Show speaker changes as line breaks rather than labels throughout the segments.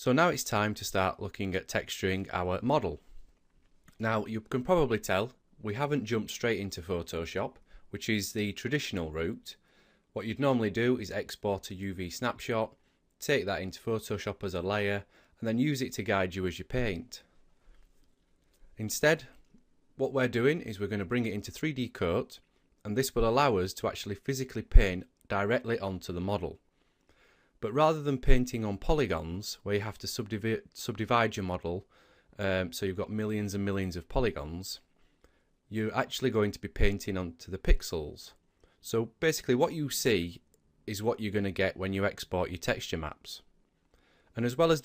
So now it's time to start looking at texturing our model. Now you can probably tell we haven't jumped straight into Photoshop, which is the traditional route. What you'd normally do is export a UV snapshot, take that into Photoshop as a layer, and then use it to guide you as you paint. Instead, what we're doing is we're going to bring it into 3D Coat, and this will allow us to actually physically paint directly onto the model. But rather than painting on polygons where you have to subdivide your model, so you've got millions and millions of polygons, you're actually going to be painting onto the pixels. So basically what you see is what you're going to get when you export your texture maps. And as well as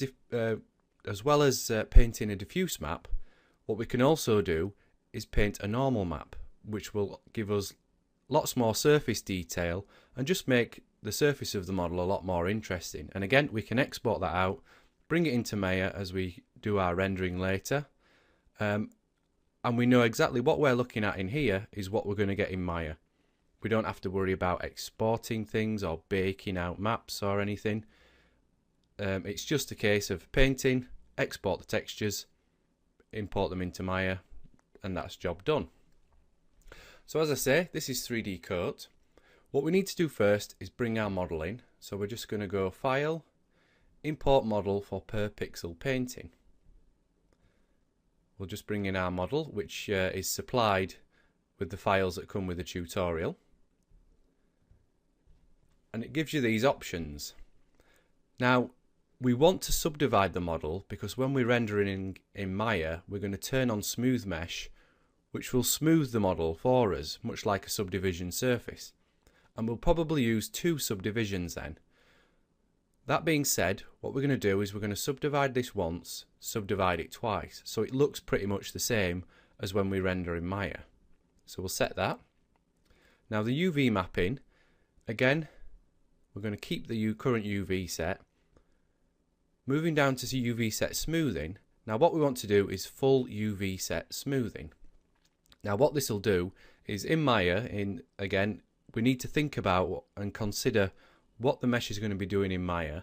painting a diffuse map, what we can also do is paint a normal map, which will give us lots more surface detail and just make the surface of the model a lot more interesting. And again, we can export that out, bring it into Maya as we do our rendering later, and we know exactly what we're looking at in here is what we're going to get in Maya. We don't have to worry about exporting things or baking out maps or anything. It's just a case of painting, export the textures, import them into Maya, and that's job done. So as I say, this is 3D Coat. What we need to do first is bring our model in. So we're just going to go File, Import Model for per pixel painting. We'll just bring in our model, which is supplied with the files that come with the tutorial. And it gives you these options. Now, we want to subdivide the model because when we're rendering in Maya, we're going to turn on Smooth Mesh, which will smooth the model for us, much like a subdivision surface. And we'll probably use 2 subdivisions then. That being said, what we're going to do is we're going to subdivide this once, subdivide it twice, so it looks pretty much the same as when we render in Maya. So we'll set that. Now the UV mapping, again, we're going to keep the current UV set. Moving down to UV set smoothing, now what we want to do is full UV set smoothing. Now what this will do is in Maya, again, we need to think about and consider what the mesh is going to be doing in Maya.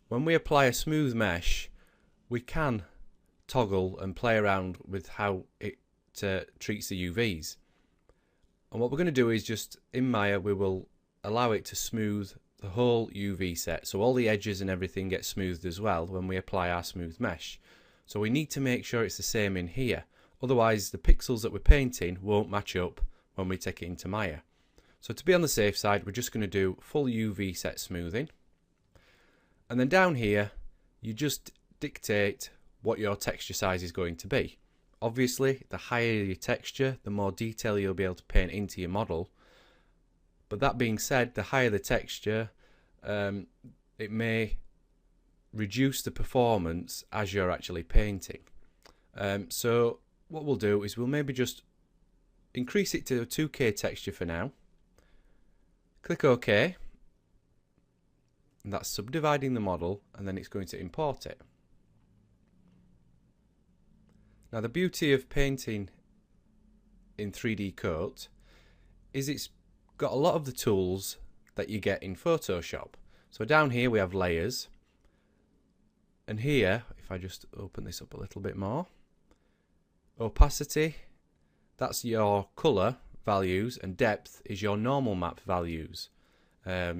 When we apply a smooth mesh, we can toggle and play around with how it treats the UVs. And what we're going to do is just in Maya, we will allow it to smooth the whole UV set. So all the edges and everything get smoothed as well when we apply our smooth mesh. So we need to make sure it's the same in here. Otherwise, the pixels that we're painting won't match up when we take it into Maya. So to be on the safe side, we're just going to do full UV set smoothing. And then down here, you just dictate what your texture size is going to be. Obviously, the higher your texture, the more detail you'll be able to paint into your model. But that being said, the higher the texture, it may reduce the performance as you're actually painting. So what we'll do is we'll maybe just increase it to a 2K texture for now. Click OK, and that's subdividing the model, and then it's going to import it. Now the beauty of painting in 3D Coat is it's got a lot of the tools that you get in Photoshop. So down here we have layers, and here, if I just open this up a little bit more, opacity, that's your colour values, and depth is your normal map values. If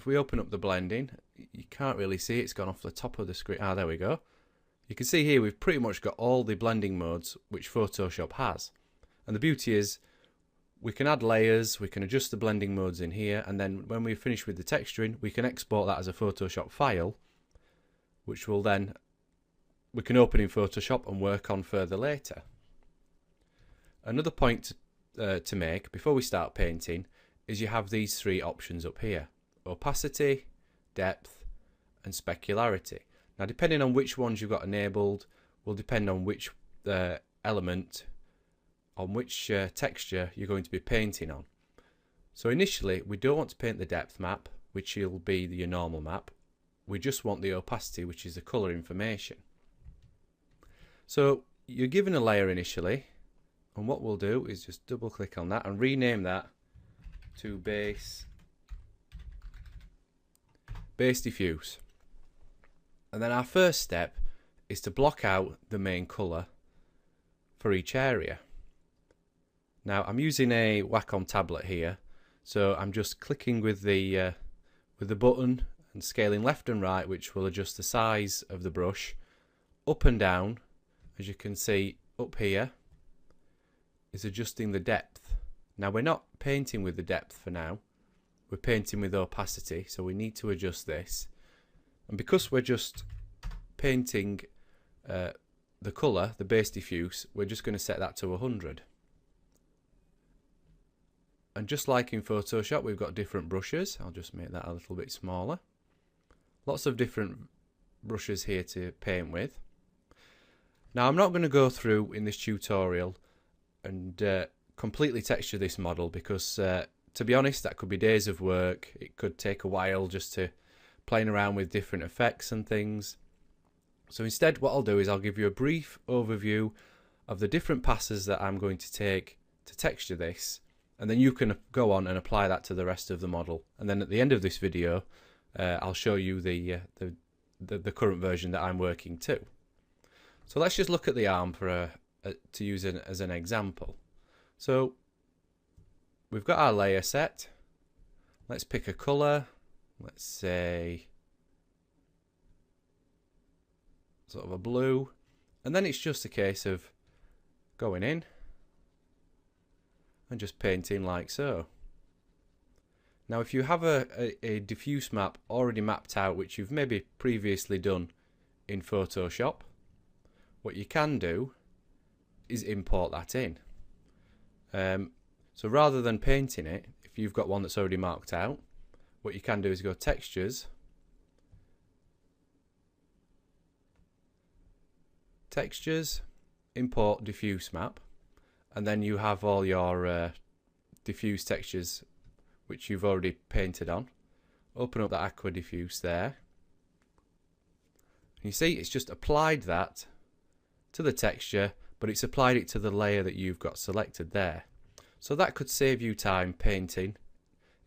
we open up the blending, you can't really see it, it's gone off the top of the screen. There we go. You can see here we've pretty much got all the blending modes which Photoshop has. And the beauty is we can add layers, we can adjust the blending modes in here, and then when we finish with the texturing, we can export that as a Photoshop file, which will then we can open in Photoshop and work on further later. Another point to make before we start painting is you have these 3 options up here: opacity, depth, and specularity. Now depending on which ones you've got enabled will depend on which element, on which texture you're going to be painting on. So initially we don't want to paint the depth map, which will be your normal map. We just want the opacity, which is the colour information. So you're given a layer initially, and what we'll do is just double click on that and rename that to base diffuse. And then our first step is to block out the main colour for each area. Now I'm using a Wacom tablet here, so I'm just clicking with the button and scaling left and right, which will adjust the size of the brush. Up and down, as you can see up here, is adjusting the depth. Now we're not painting with the depth for now, we're painting with opacity, so we need to adjust this. And because we're just painting the colour, the base diffuse, we're just going to set that to 100. And just like in Photoshop, we've got different brushes. I'll just make that a little bit smaller. Lots of different brushes here to paint with. Now I'm not going to go through in this tutorial and completely texture this model because to be honest, that could be days of work. It could take a while just to playing around with different effects and things. So instead what I'll do is I'll give you a brief overview of the different passes that I'm going to take to texture this, and then you can go on and apply that to the rest of the model. And then at the end of this video I'll show you the current version that I'm working to. So let's just look at the arm for to use it as an example. So we've got our layer set. Let's pick a colour. Let's say sort of a blue, and then it's just a case of going in and just painting like so. Now if you have a diffuse map already mapped out, which you've maybe previously done in Photoshop, what you can do is import that in. So rather than painting it, if you've got one that's already marked out, what you can do is go Textures, Textures, Import Diffuse Map, and then you have all your diffuse textures which you've already painted on. Open up the Aqua Diffuse there. And you see it's just applied that to the texture, but it's applied it to the layer that you've got selected there. So that could save you time painting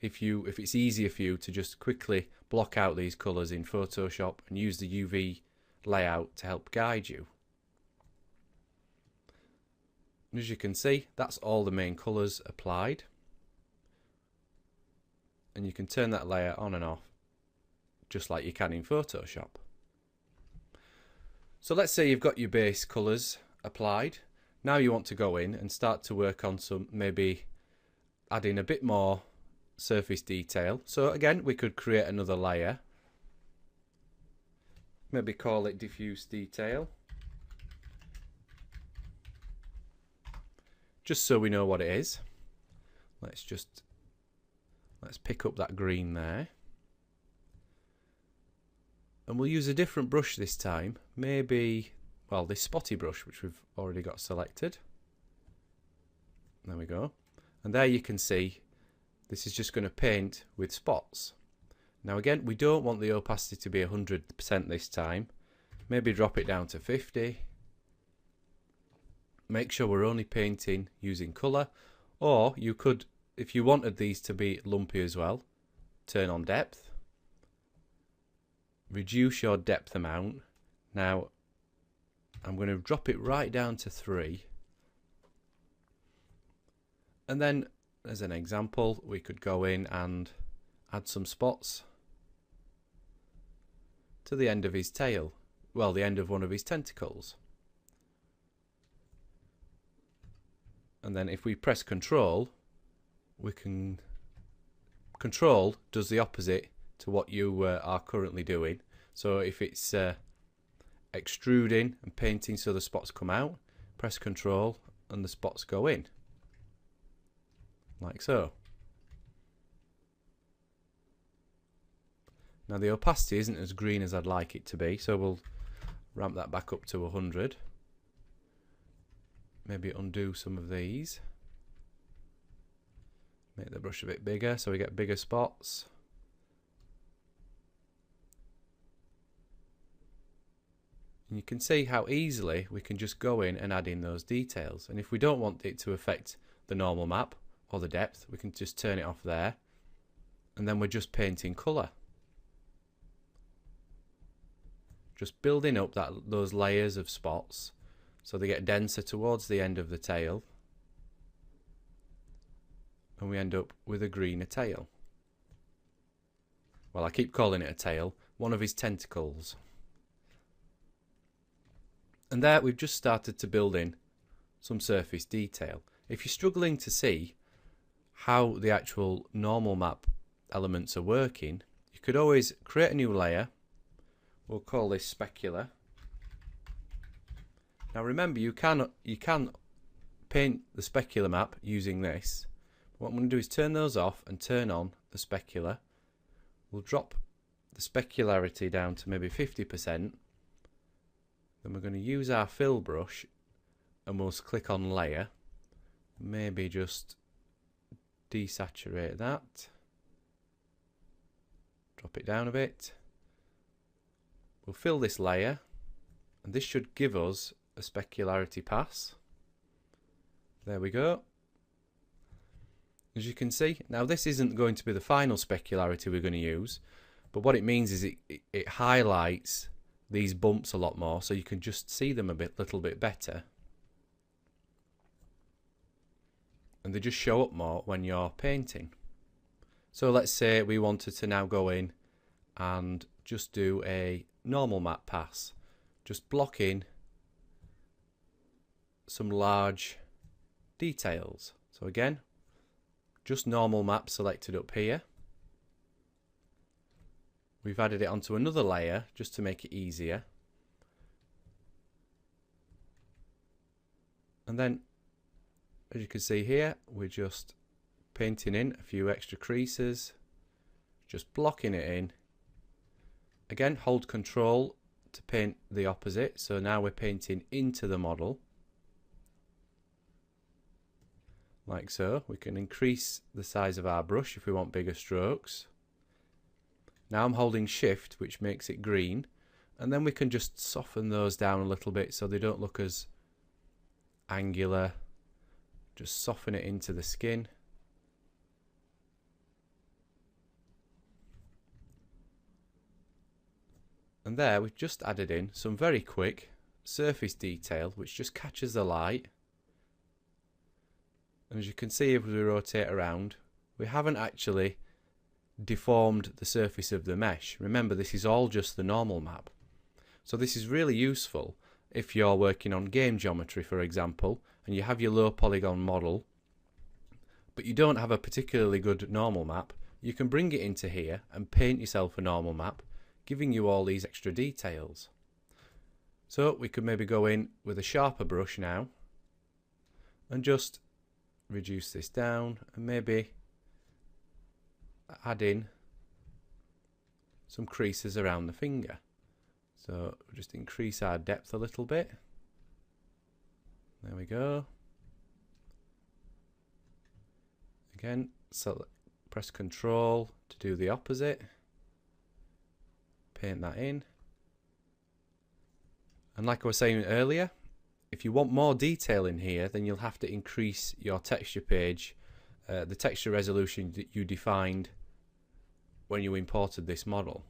if it's easier for you to just quickly block out these colours in Photoshop and use the UV layout to help guide you. And as you can see, that's all the main colours applied. And you can turn that layer on and off just like you can in Photoshop. So let's say you've got your base colours applied. Now you want to go in and start to work on some, maybe adding a bit more surface detail. So again, we could create another layer. Maybe call it diffuse detail. Just so we know what it is. Let's pick up that green there. And we'll use a different brush this time. Maybe, well, this spotty brush, which we've already got selected. There we go. And there you can see this is just going to paint with spots. Now again, we don't want the opacity to be 100% this time. Maybe drop it down to 50. Make sure we're only painting using colour. Or you could, if you wanted these to be lumpy as well, turn on depth. Reduce your depth amount. Now I'm going to drop it right down to 3. And then as an example, we could go in and add some spots to the end of his tail. Well, the end of one of his tentacles. And then if we press Control, we can... Control does the opposite to what you are currently doing. So if it's extruding and painting so the spots come out, press Control and the spots go in. Like so. Now the opacity isn't as green as I'd like it to be, so we'll ramp that back up to 100. Maybe undo some of these. Make the brush a bit bigger so we get bigger spots. And you can see how easily we can just go in and add in those details. And if we don't want it to affect the normal map or the depth, we can just turn it off there. And then we're just painting colour. just building up those layers of spots so they get denser towards the end of the tail, and we end up with a greener tail. Well, I keep calling it a tail, one of his tentacles. And there we've just started to build in some surface detail. If you're struggling to see how the actual normal map elements are working, you could always create a new layer. We'll call this specular. Now remember, you can paint the specular map using this. What I'm going to do is turn those off and turn on the specular. We'll drop the specularity down to maybe 50%. Then we're going to use our fill brush and we'll click on layer. Maybe just desaturate that. Drop it down a bit. We'll fill this layer, and this should give us a specularity pass. There we go. As you can see, now this isn't going to be the final specularity we're going to use, but what it means is it highlights these bumps a lot more, so you can just see them a little bit better. And they just show up more when you're painting. So let's say we wanted to now go in and just do a normal map pass, just block in some large details. So again, just normal map selected up here. We've added it onto another layer just to make it easier. And then, as you can see here, we're just painting in a few extra creases, just blocking it in. Again, hold Control to paint the opposite. So now we're painting into the model. Like so. We can increase the size of our brush if we want bigger strokes. Now I'm holding Shift, which makes it green, and then we can just soften those down a little bit so they don't look as angular. Just soften it into the skin. And there we've just added in some very quick surface detail which just catches the light. And as you can see, if we rotate around, we haven't actually deformed the surface of the mesh. Remember, this is all just the normal map. So this is really useful if you're working on game geometry, for example, and you have your low polygon model, but you don't have a particularly good normal map. You can bring it into here and paint yourself a normal map, giving you all these extra details. So we could maybe go in with a sharper brush now and just reduce this down and maybe add in some creases around the finger. So we'll just increase our depth a little bit. There we go. Again, so press Control to do the opposite. Paint that in. And like I was saying earlier, if you want more detail in here, then you'll have to increase your texture page, the texture resolution that you defined when you imported this model.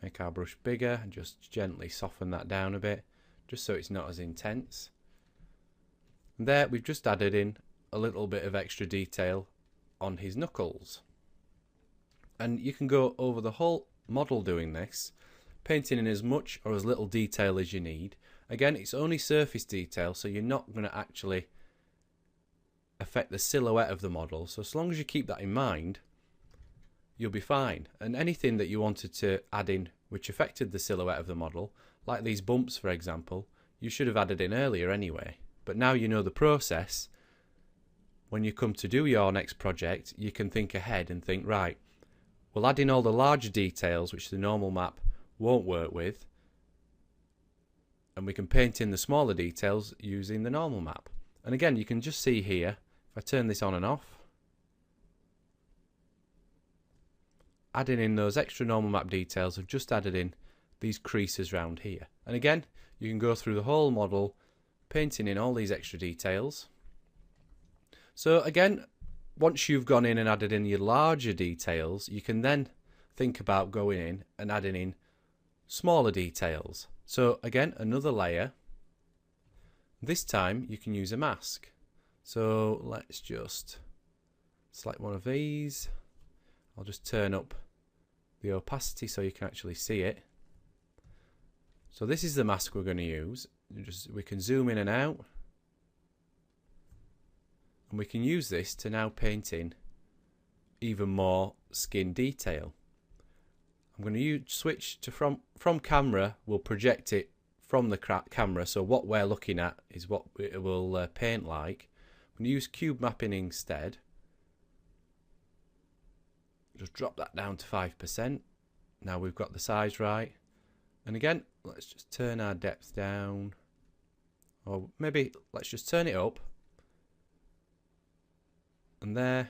Make our brush bigger and just gently soften that down a bit, just so it's not as intense. And there we've just added in a little bit of extra detail on his knuckles. And you can go over the whole model doing this, painting in as much or as little detail as you need. Again, it's only surface detail, so you're not going to actually affect the silhouette of the model. So as long as you keep that in mind, you'll be fine. And anything that you wanted to add in which affected the silhouette of the model, like these bumps for example, you should have added in earlier anyway. But now you know the process. When you come to do your next project, you can think ahead and think, right, we'll add in all the larger details which the normal map won't work with, and we can paint in the smaller details using the normal map. And again, you can just see here, if I turn this on and off, adding in those extra normal map details, I've just added in these creases around here. And again, you can go through the whole model, painting in all these extra details. So again, once you've gone in and added in your larger details, you can then think about going in and adding in smaller details. So again, another layer. This time you can use a mask. So let's just select one of these. I'll just turn up the opacity so you can actually see it. So this is the mask we're going to use. We can zoom in and out. And we can use this to now paint in even more skin detail. I'm going to switch to from camera. We'll project it from the camera, so what we're looking at is what it will paint like. I'm going to use cube mapping instead. Just drop that down to 5%. Now we've got the size right. And again, let's just turn our depth down. Or maybe let's just turn it up. And there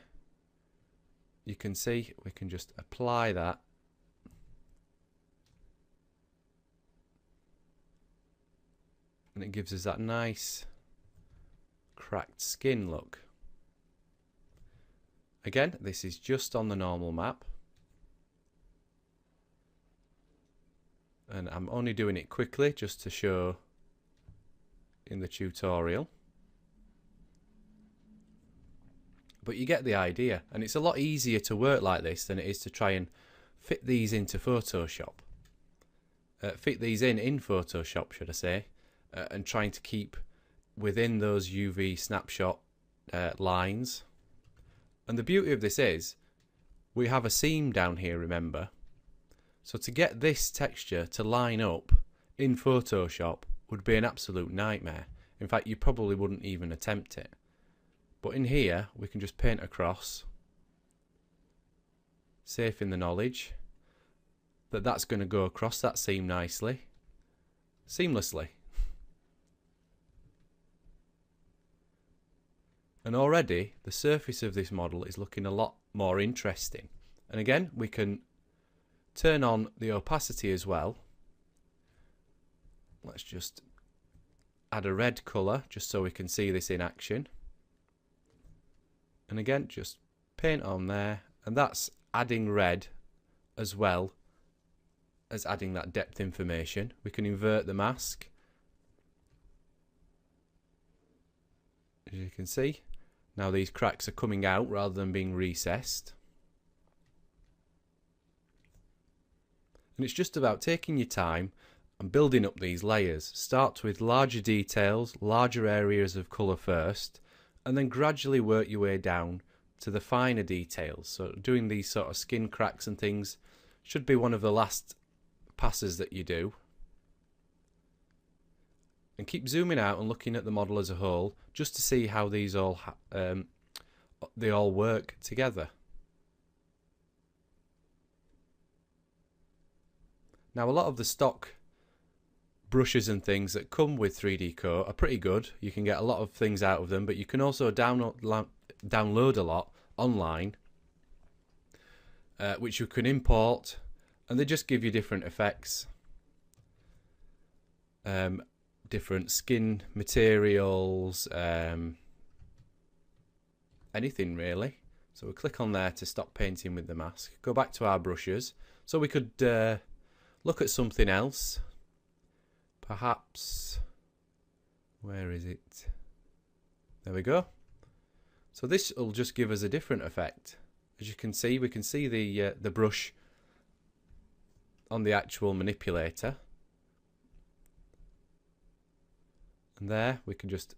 you can see we can just apply that. And it gives us that nice cracked skin look. Again, this is just on the normal map. And I'm only doing it quickly just to show in the tutorial. But you get the idea, and it's a lot easier to work like this than it is to try and fit these into Photoshop. Fit these in Photoshop, should I say, and trying to keep within those UV snapshot lines. And the beauty of this is we have a seam down here, remember. So to get this texture to line up in Photoshop would be an absolute nightmare. In fact, you probably wouldn't even attempt it. But in here, we can just paint across, safe in the knowledge that that's going to go across that seam nicely, seamlessly. And already, the surface of this model is looking a lot more interesting. And again, we can turn on the opacity as well. Let's just add a red colour just so we can see this in action. And again, just paint on there, and that's adding red as well as adding that depth information. We can invert the mask, as you can see. Now these cracks are coming out rather than being recessed. And it's just about taking your time and building up these layers. Start with larger details, larger areas of colour first, and then gradually work your way down to the finer details. So doing these sort of skin cracks and things should be one of the last passes that you do. And keep zooming out and looking at the model as a whole, just to see how these all they all work together. Now, a lot of the stock brushes and things that come with 3D Coat are pretty good. You can get a lot of things out of them, but you can also download a lot online, which you can import, and they just give you different effects, different skin materials, anything really. So we'll click on there to stop painting with the mask. Go back to our brushes. So we could look at something else. Perhaps, where is it? There we go. So this will just give us a different effect. As you can see, we can see the brush on the actual manipulator. And there we can just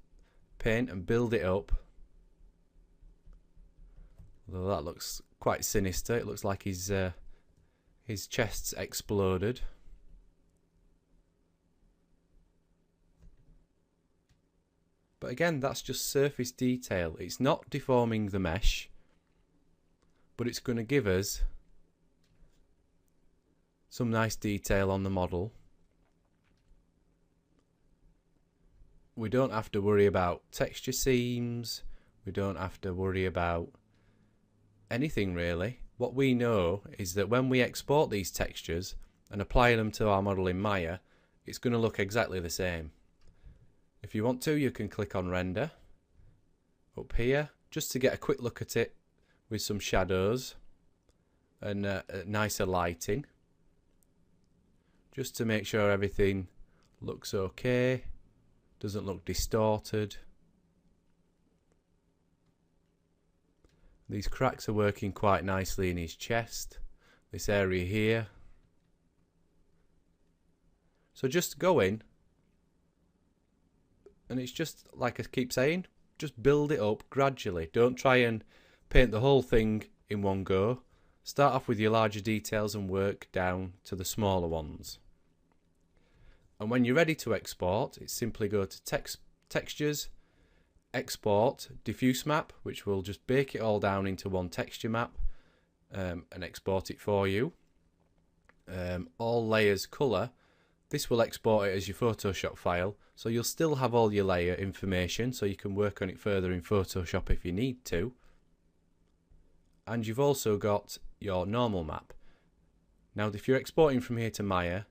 paint and build it up. Although that looks quite sinister. It looks like his chest's exploded. But again, that's just surface detail. It's not deforming the mesh, but it's going to give us some nice detail on the model. We don't have to worry about texture seams. We don't have to worry about anything really. What we know is that when we export these textures and apply them to our model in Maya, it's going to look exactly the same. If you want to, you can click on Render up here just to get a quick look at it with some shadows and nicer lighting, just to make sure everything looks okay, doesn't look distorted. These cracks are working quite nicely in his chest, this area here. So just go in, and it's just like I keep saying, just build it up gradually. Don't try and paint the whole thing in one go. Start off with your larger details and work down to the smaller ones. And when you're ready to export, it's simply go to textures, export diffuse map, which will just bake it all down into one texture map and export it for you. All layers color, this will export it as your Photoshop file, so you'll still have all your layer information, so you can work on it further in Photoshop if you need to. And you've also got your normal map. Now if you're exporting from here to Maya,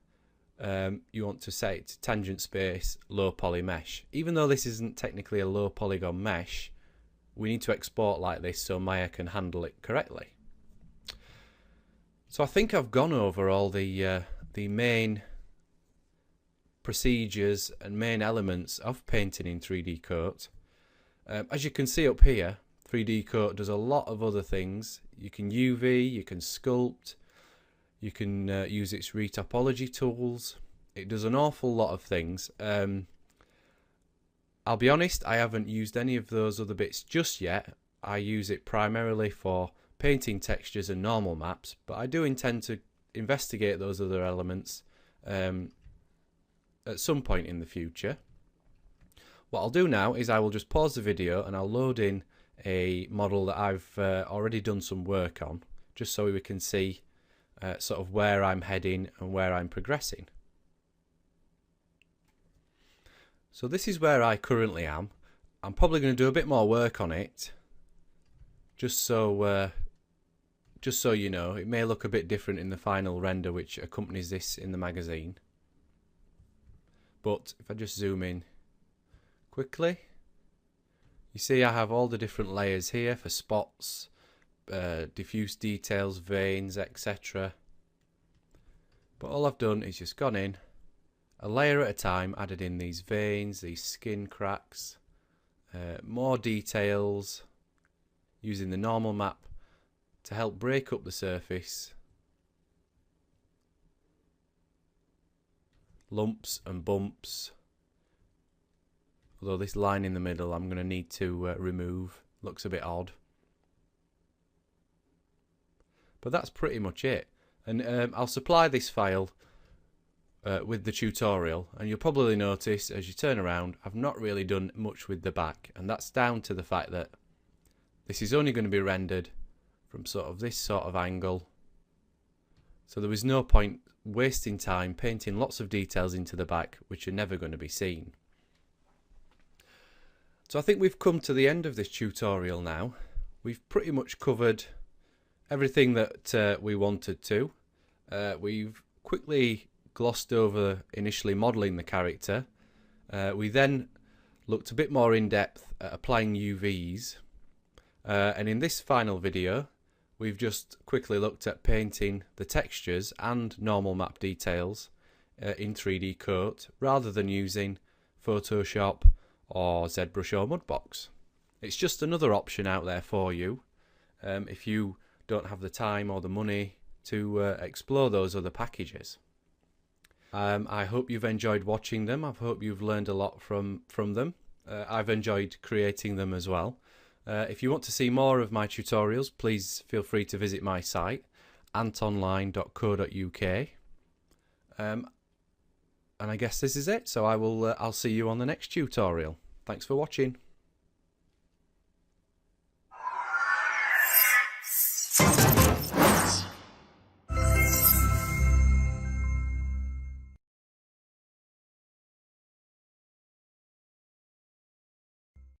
you want to set it to tangent space low poly mesh. Even though this isn't technically a low polygon mesh, we need to export like this so Maya can handle it correctly. So I think I've gone over all the main procedures and main elements of painting in 3D Coat. As you can see up here, 3D Coat does a lot of other things. You can UV, you can sculpt, you can use its retopology tools. It does an awful lot of things. I'll be honest, I haven't used any of those other bits just yet. I use it primarily for painting textures and normal maps, but I do intend to investigate those other elements at some point in the future. What I'll do now is I will just pause the video and I'll load in a model that I've already done some work on, just so we can see sort of where I'm heading and where I'm progressing. So this is where I currently am. I'm probably going to do a bit more work on it, just so you know. It may look a bit different in the final render which accompanies this in the magazine. But if I just zoom in quickly, you see I have all the different layers here for spots, diffuse details, veins, etc. But all I've done is just gone in, a layer at a time, added in these veins, these skin cracks, more details, using the normal map to help break up the surface, lumps and bumps. Although this line in the middle I'm going to need to remove, looks a bit odd. But that's pretty much it. And I'll supply this file with the tutorial, and you'll probably notice as you turn around I've not really done much with the back, and that's down to the fact that this is only going to be rendered from sort of this sort of angle. So there was no point wasting time painting lots of details into the back which are never going to be seen. So I think we've come to the end of this tutorial now. We've pretty much covered everything that we wanted to. We've quickly glossed over initially modelling the character. We then looked a bit more in depth at applying UVs. And in this final video, we've just quickly looked at painting the textures and normal map details in 3D Coat rather than using Photoshop or ZBrush or Mudbox. It's just another option out there for you if you don't have the time or the money to explore those other packages. I hope you've enjoyed watching them. I hope you've learned a lot from them. I've enjoyed creating them as well. If you want to see more of my tutorials, please feel free to visit my site, antonline.co.uk. And I guess this is it, so I'll see you on the next tutorial. Thanks for watching.